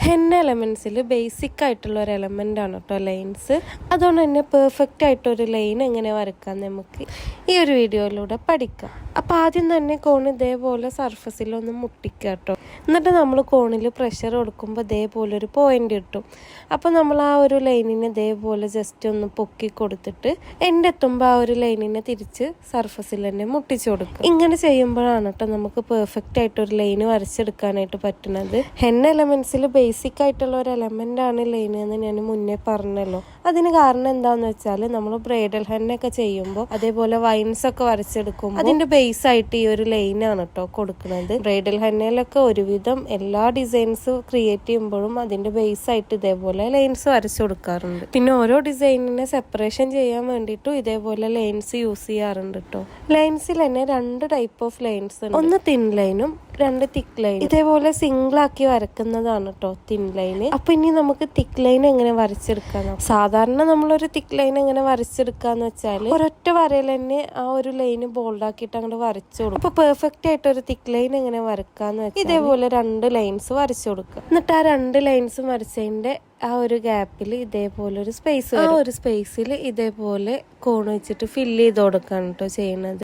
Henna എലമെൻസിൽ basic ആയിട്ടുള്ള ഒരു element ആണ് കേട്ടോ ലൈൻസ്. അതുകൊണ്ട് തന്നെ പെർഫെക്റ്റ് ആയിട്ടൊരു ലൈൻ എങ്ങനെ വരക്കാം നമുക്ക് ഈ ഒരു വീഡിയോയിലൂടെ പഠിക്കാം. അപ്പോൾ ആദ്യം തന്നെ കോൺ ഇതേപോലെ സർഫസിലൊന്ന് മുട്ടിക്കുക കേട്ടോ. എന്നിട്ട് നമ്മൾ കോണിൽ പ്രഷർ കൊടുക്കുമ്പോൾ ഇതേപോലെ ഒരു പോയിന്റ് കിട്ടും. അപ്പോൾ നമ്മൾ ആ ഒരു ലൈനിനെ ഇതേപോലെ ജസ്റ്റ് ഒന്ന് പൊക്കി കൊടുത്തിട്ട് എൻ്റെ എത്തുമ്പോൾ ആ ഒരു ലൈനിനെ തിരിച്ച് സർഫസിൽ തന്നെ മുട്ടിച്ചു കൊടുക്കും. ഇങ്ങനെ ചെയ്യുമ്പോഴാണ് കേട്ടോ നമുക്ക് പെർഫെക്റ്റ് ആയിട്ടൊരു ലൈന് വരച്ചെടുക്കാനായിട്ട് പറ്റുന്നത്. ഹെന്ന എലമെൻസിൽ ബേസിക് ആയിട്ടുള്ള ഒരു എലമെൻ്റ് ആണ് ലൈൻ എന്ന് ഞാൻ മുന്നേ പറഞ്ഞല്ലോ. അതിന് കാരണം എന്താന്ന് വെച്ചാൽ നമ്മൾ ബ്രൈഡൽ ഹെന്ന ഒക്കെ ചെയ്യുമ്പോൾ അതേപോലെ വൈൻസ് ഒക്കെ വരച്ചെടുക്കുമ്പോൾ അതിന്റെ ബേസ് ആയിട്ട് ഈ ഒരു ലൈനാണ് കേട്ടോ കൊടുക്കുന്നത്. ബ്രൈഡൽ ഹെന്നയിലൊക്കെ ഒരുവിധം എല്ലാ ഡിസൈൻസ് ക്രിയേറ്റ് ചെയ്യുമ്പോഴും അതിന്റെ ബേസ് ആയിട്ട് ഇതേപോലെ ലൈൻസ് വരച്ചു കൊടുക്കാറുണ്ട്. പിന്നെ ഓരോ ഡിസൈനിനെ സെപ്പറേഷൻ ചെയ്യാൻ വേണ്ടിയിട്ടും ഇതേപോലെ ലൈൻസ് യൂസ് ചെയ്യാറുണ്ട് കേട്ടോ. ലൈൻസിൽ തന്നെ രണ്ട് ടൈപ്പ് ഓഫ് ലൈൻസ് ഉണ്ട്. ഒന്ന് തിൻ ലൈനും രണ്ട് തിക്ക് ലൈൻ. ഇതേപോലെ സിംഗിൾ ആക്കി വരക്കുന്നതാണ് കേട്ടോ തിൻ ലൈന്. അപ്പൊ ഇനി നമുക്ക് തിക്ക് ലൈൻ എങ്ങനെ വരച്ചെടുക്കാം. സാധാരണ നമ്മളൊരു തിക്ക് ലൈൻ എങ്ങനെ വരച്ചെടുക്കാന്ന് വെച്ചാൽ ഒരൊറ്റ വരയിൽ തന്നെ ആ ഒരു ലൈന് ബോൾഡ് ആക്കിയിട്ട് അങ്ങോട്ട് വരച്ചു കൊടുക്കും. അപ്പൊ പെർഫെക്റ്റ് ആയിട്ട് ഒരു തിക്ക് ലൈൻ എങ്ങനെ വരക്കാന്ന് വെച്ചാൽ ഇതേപോലെ രണ്ട് ലൈൻസ് വരച്ചു കൊടുക്കുക. എന്നിട്ട് ആ രണ്ട് ലൈൻസും വരച്ചതിന്റെ ആ ഒരു ഗ്യാപ്പിൽ ഇതേപോലെ ഒരു സ്പേസ്, ആ ഒരു സ്പേസിൽ ഇതേപോലെ കോൺ വെച്ചിട്ട് ഫില്ല് ചെയ്ത് കൊടുക്കാണ് കേട്ടോ ചെയ്യുന്നത്.